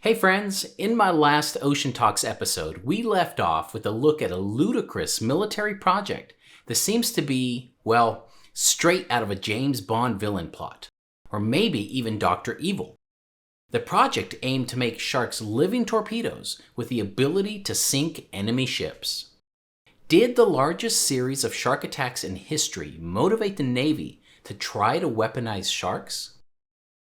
Hey friends, in my last Ocean Talks episode, we left off with a look at a ludicrous military project that seems to be, well, straight out of a James Bond villain plot, or maybe even Dr. Evil. The project aimed to make sharks living torpedoes with the ability to sink enemy ships. Did the largest series of shark attacks in history motivate the Navy to try to weaponize sharks?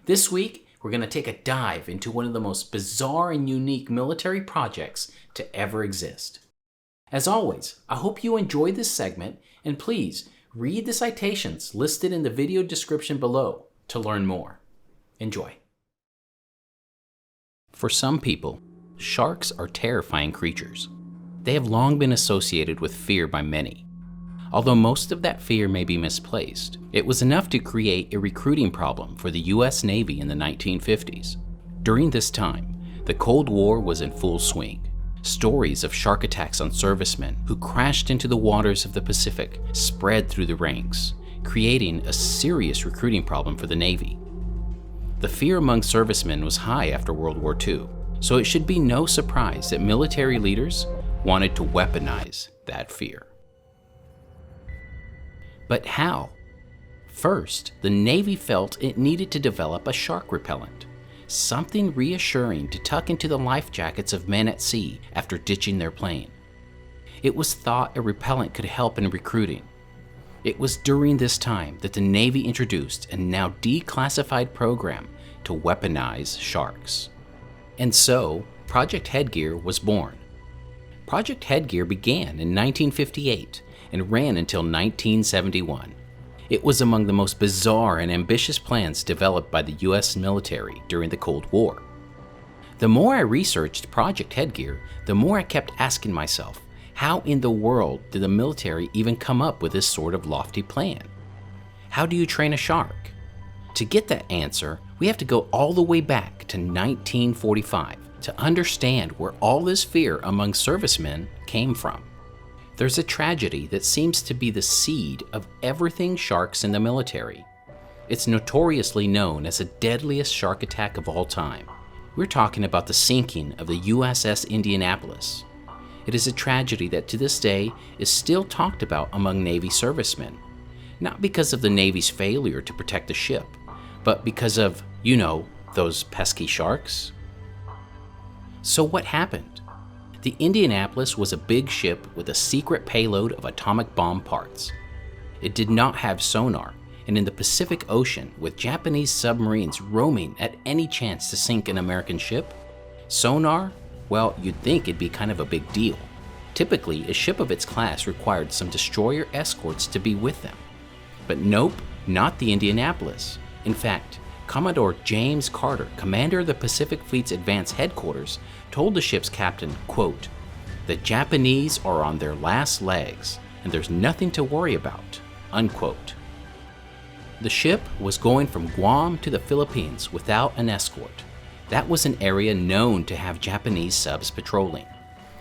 This week, we're going to take a dive into one of the most bizarre and unique military projects to ever exist. As always, I hope you enjoyed this segment, and please read the citations listed in the video description below to learn more. Enjoy. For some people, sharks are terrifying creatures. They have long been associated with fear by many. Although most of that fear may be misplaced, it was enough to create a recruiting problem for the US Navy in the 1950s. During this time, the Cold War was in full swing. Stories of shark attacks on servicemen who crashed into the waters of the Pacific spread through the ranks, creating a serious recruiting problem for the Navy. The fear among servicemen was high after World War II, so it should be no surprise that military leaders wanted to weaponize that fear. But how? First, the Navy felt it needed to develop a shark repellent, something reassuring to tuck into the life jackets of men at sea after ditching their plane. It was thought a repellent could help in recruiting. It was during this time that the Navy introduced a now declassified program to weaponize sharks. And so, Project Headgear was born. Project Headgear began in 1958 and ran until 1971. It was among the most bizarre and ambitious plans developed by the US military during the Cold War. The more I researched Project Headgear, the more I kept asking myself, how in the world did the military even come up with this sort of lofty plan? How do you train a shark? To get that answer, we have to go all the way back to 1945 to understand where all this fear among servicemen came from. There's a tragedy that seems to be the seed of everything sharks in the military. It's notoriously known as the deadliest shark attack of all time. We're talking about the sinking of the USS Indianapolis. It is a tragedy that to this day is still talked about among Navy servicemen, not because of the Navy's failure to protect the ship, but because of, those pesky sharks. So what happened? The Indianapolis was a big ship with a secret payload of atomic bomb parts. It did not have sonar, and in the Pacific Ocean, with Japanese submarines roaming at any chance to sink an American ship, sonar, well, you'd think it'd be kind of a big deal. Typically, a ship of its class required some destroyer escorts to be with them. But nope, not the Indianapolis. In fact, Commodore James Carter, commander of the Pacific Fleet's Advanced Headquarters, told the ship's captain, quote, "The Japanese are on their last legs, and there's nothing to worry about," unquote. The ship was going from Guam to the Philippines without an escort. That was an area known to have Japanese subs patrolling.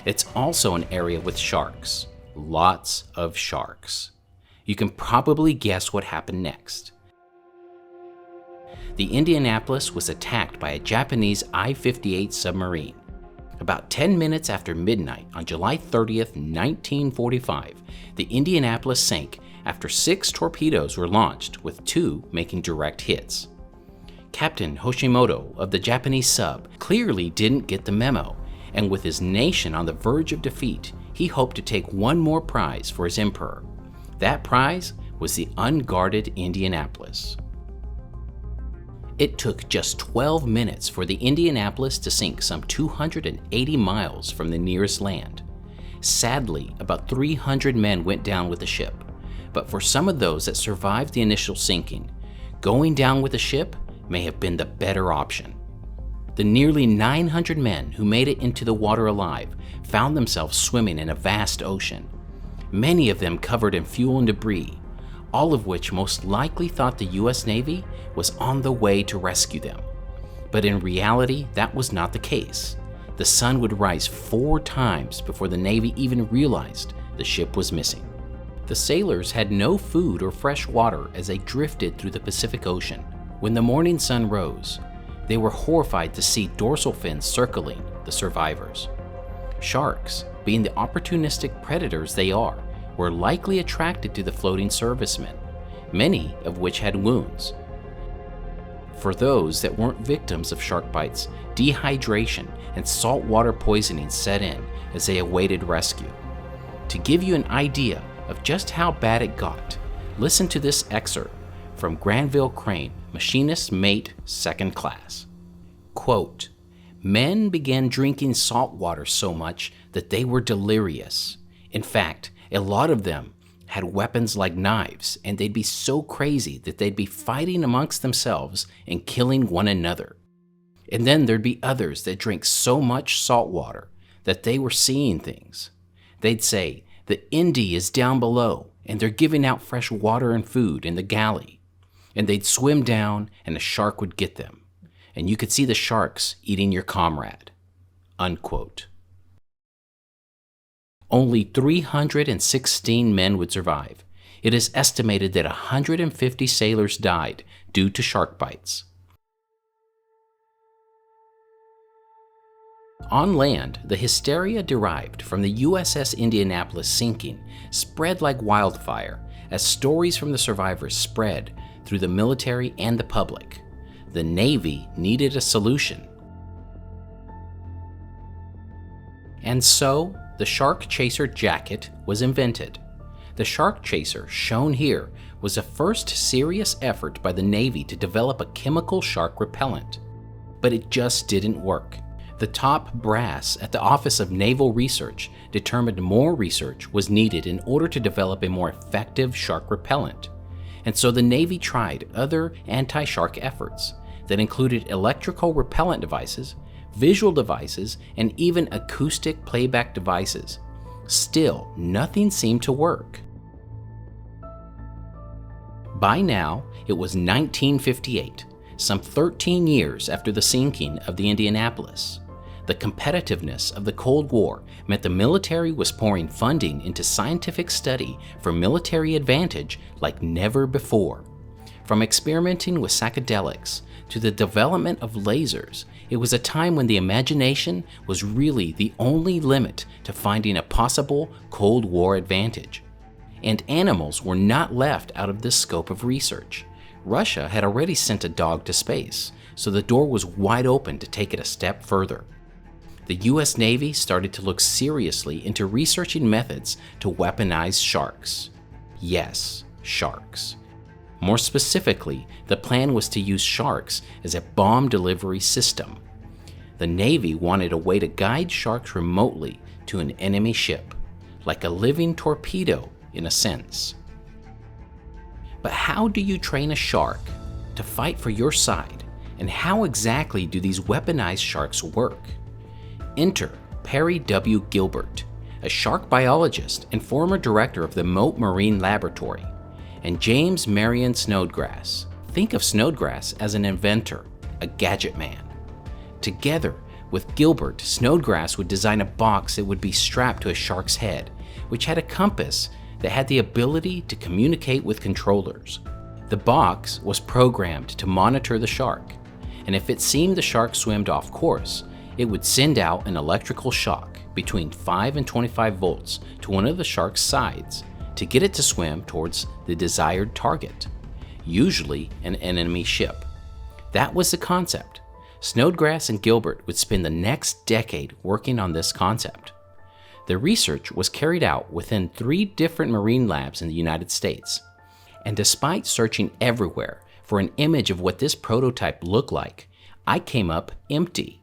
It's also an area with sharks. Lots of sharks. You can probably guess what happened next. The Indianapolis was attacked by a Japanese I-58 submarine. About 10 minutes after midnight on July 30th, 1945, the Indianapolis sank after 6 torpedoes were launched, with 2 making direct hits. Captain Hoshimoto of the Japanese sub clearly didn't get the memo, and with his nation on the verge of defeat, he hoped to take one more prize for his emperor. That prize was the unguarded Indianapolis. It took just 12 minutes for the Indianapolis to sink some 280 miles from the nearest land. Sadly, about 300 men went down with the ship, but for some of those that survived the initial sinking, going down with the ship may have been the better option. The nearly 900 men who made it into the water alive found themselves swimming in a vast ocean, many of them covered in fuel and debris, all of which most likely thought the US Navy was on the way to rescue them. But in reality, that was not the case. The sun would rise 4 times before the Navy even realized the ship was missing. The sailors had no food or fresh water as they drifted through the Pacific Ocean. When the morning sun rose, They were horrified to see dorsal fins circling the survivors. Sharks, being the opportunistic predators they are, were likely attracted to the floating servicemen, many of which had wounds. For those that weren't victims of shark bites, dehydration and saltwater poisoning set in as they awaited rescue. To give you an idea of just how bad it got, listen to this excerpt from Granville Crane, Machinist Mate, 2nd Class. Quote, "Men began drinking salt water so much that they were delirious. In fact, a lot of them had weapons like knives, and they'd be so crazy that they'd be fighting amongst themselves and killing one another. And then there'd be others that drank so much salt water that they were seeing things. They'd say, 'The Indy is down below, and they're giving out fresh water and food in the galley.' And they'd swim down, and a shark would get them. And you could see the sharks eating your comrade." Unquote. Only 316 men would survive. It is estimated that 150 sailors died due to shark bites. On land, the hysteria derived from the USS Indianapolis sinking spread like wildfire as stories from the survivors spread through the military and the public. The Navy needed a solution. And so, the Shark Chaser jacket was invented. The Shark Chaser, shown here, was the first serious effort by the Navy to develop a chemical shark repellent. But it just didn't work. The top brass at the Office of Naval Research determined more research was needed in order to develop a more effective shark repellent. And so the Navy tried other anti-shark efforts that included electrical repellent devices, visual devices, and even acoustic playback devices. Still, nothing seemed to work. By now, it was 1958, some 13 years after the sinking of the Indianapolis. The competitiveness of the Cold War meant the military was pouring funding into scientific study for military advantage like never before. From experimenting with psychedelics to the development of lasers, it was a time when the imagination was really the only limit to finding a possible Cold War advantage. And animals were not left out of this scope of research. Russia had already sent a dog to space, so the door was wide open to take it a step further. The US Navy started to look seriously into researching methods to weaponize sharks. Yes, sharks. More specifically, the plan was to use sharks as a bomb delivery system. The Navy wanted a way to guide sharks remotely to an enemy ship, like a living torpedo in a sense. But how do you train a shark to fight for your side, and how exactly do these weaponized sharks work? Enter Perry W. Gilbert, a shark biologist and former director of the Mote Marine Laboratory, and James Marion Snodgrass. Think of Snodgrass as an inventor, a gadget man. Together with Gilbert, Snodgrass would design a box that would be strapped to a shark's head, which had a compass that had the ability to communicate with controllers. The box was programmed to monitor the shark, and if it seemed the shark swam off course, it would send out an electrical shock between 5 and 25 volts to one of the shark's sides to get it to swim towards the desired target, usually an enemy ship. That was the concept. Snodgrass and Gilbert would spend the next decade working on this concept. The research was carried out within 3 different marine labs in the United States. And despite searching everywhere for an image of what this prototype looked like, I came up empty.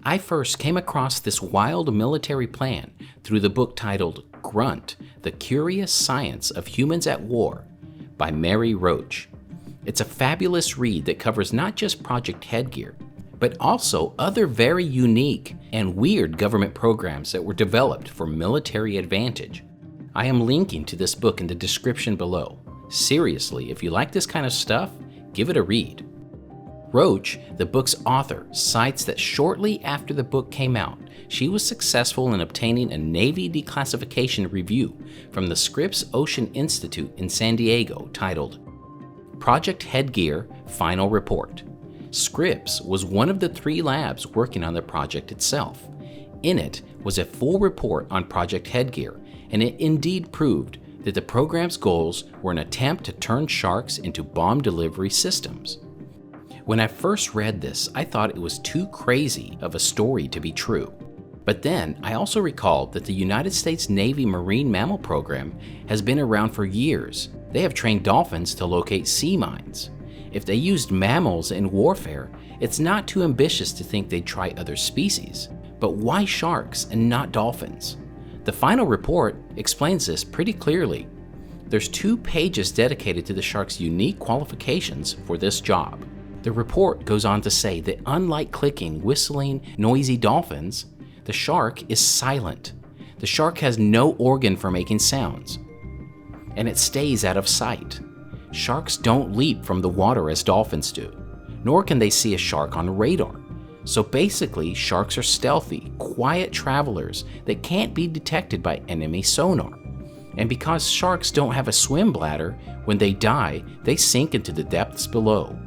I first came across this wild military plan through the book titled Grunt, The Curious Science of Humans at War by Mary Roach. It's a fabulous read that covers not just Project Headgear, but also other very unique and weird government programs that were developed for military advantage. I am linking to this book in the description below. Seriously, if you like this kind of stuff, give it a read. Roach, the book's author, cites that shortly after the book came out, she was successful in obtaining a Navy declassification review from the Scripps Ocean Institute in San Diego titled Project Headgear Final Report. Scripps was one of the 3 labs working on the project itself. In it was a full report on Project Headgear, and it indeed proved that the program's goals were an attempt to turn sharks into bomb delivery systems. When I first read this, I thought it was too crazy of a story to be true. But then I also recalled that the United States Navy Marine Mammal Program has been around for years. They have trained dolphins to locate sea mines. If they used mammals in warfare, it's not too ambitious to think they'd try other species. But why sharks and not dolphins? The final report explains this pretty clearly. There's 2 pages dedicated to the shark's unique qualifications for this job. The report goes on to say that unlike clicking, whistling, noisy dolphins, the shark is silent. The shark has no organ for making sounds, and it stays out of sight. Sharks don't leap from the water as dolphins do, nor can they see a shark on radar. So basically, sharks are stealthy, quiet travelers that can't be detected by enemy sonar. And because sharks don't have a swim bladder, when they die, they sink into the depths below,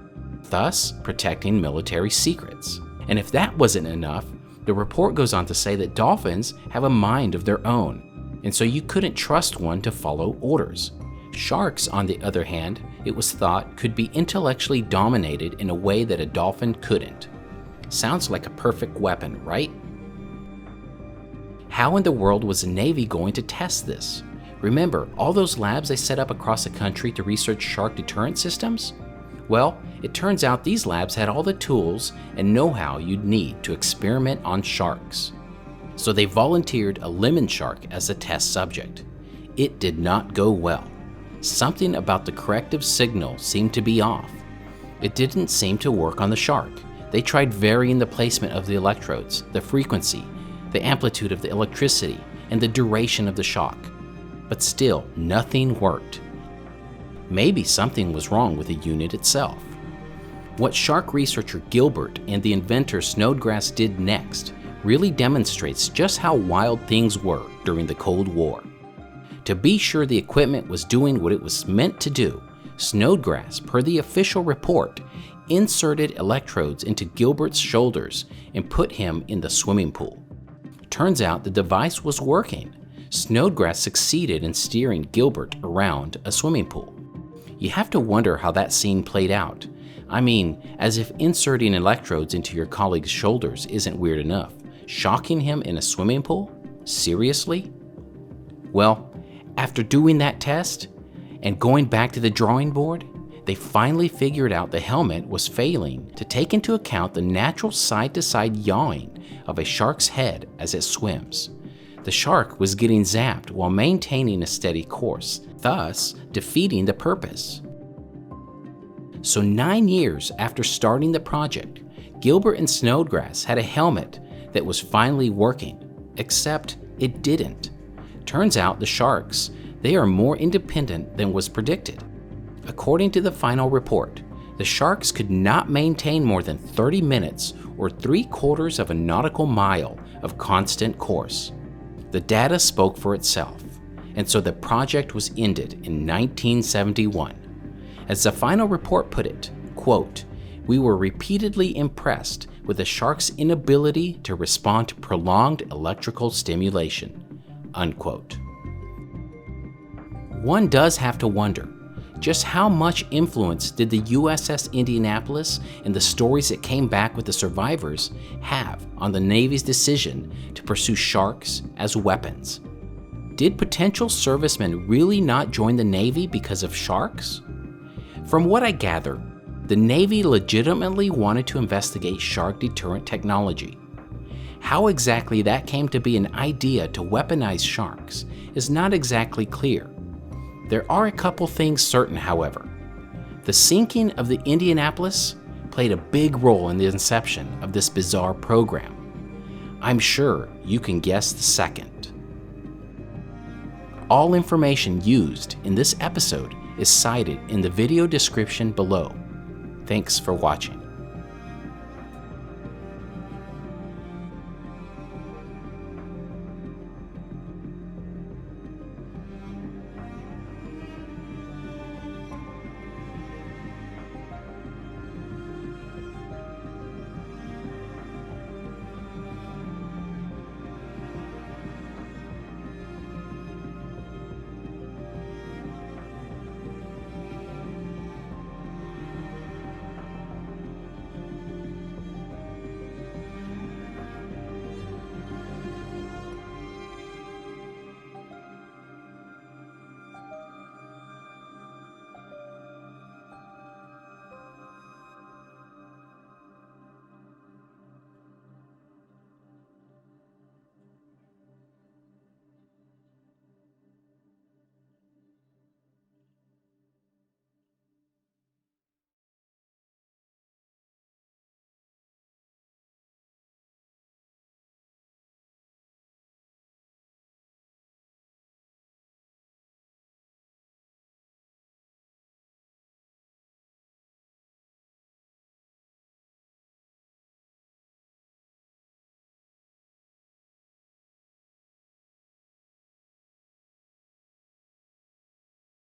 thus protecting military secrets. And if that wasn't enough, the report goes on to say that dolphins have a mind of their own, and so you couldn't trust one to follow orders. Sharks, on the other hand, it was thought could be intellectually dominated in a way that a dolphin couldn't. Sounds like a perfect weapon, right? How in the world was the Navy going to test this? Remember all those labs they set up across the country to research shark deterrent systems? Well, it turns out these labs had all the tools and know-how you'd need to experiment on sharks. So they volunteered a lemon shark as a test subject. It did not go well. Something about the corrective signal seemed to be off. It didn't seem to work on the shark. They tried varying the placement of the electrodes, the frequency, the amplitude of the electricity, and the duration of the shock. But still, nothing worked. Maybe something was wrong with the unit itself. What shark researcher Gilbert and the inventor Snodgrass did next really demonstrates just how wild things were during the Cold War. To be sure the equipment was doing what it was meant to do, Snodgrass, per the official report, inserted electrodes into Gilbert's shoulders and put him in the swimming pool. Turns out the device was working. Snodgrass succeeded in steering Gilbert around a swimming pool. You have to wonder how that scene played out. I mean, as if inserting electrodes into your colleague's shoulders isn't weird enough. Shocking him in a swimming pool? Seriously? Well, after doing that test and going back to the drawing board, they finally figured out the helmet was failing to take into account the natural side-to-side yawing of a shark's head as it swims. The shark was getting zapped while maintaining a steady course, thus defeating the purpose. So 9 years after starting the project, Gilbert and Snodgrass had a helmet that was finally working, except it didn't. Turns out the sharks, they are more independent than was predicted. According to the final report, the sharks could not maintain more than 30 minutes or 3/4 of a nautical mile of constant course. The data spoke for itself, and so the project was ended in 1971. As the final report put it, quote, "We were repeatedly impressed with the shark's inability to respond to prolonged electrical stimulation," unquote. One does have to wonder, just how much influence did the USS Indianapolis and the stories that came back with the survivors have on the Navy's decision to pursue sharks as weapons? Did potential servicemen really not join the Navy because of sharks? From what I gather, the Navy legitimately wanted to investigate shark deterrent technology. How exactly that came to be an idea to weaponize sharks is not exactly clear. There are a couple things certain, however. The sinking of the Indianapolis played a big role in the inception of this bizarre program. I'm sure you can guess the second. All information used in this episode is cited in the video description below. Thanks for watching.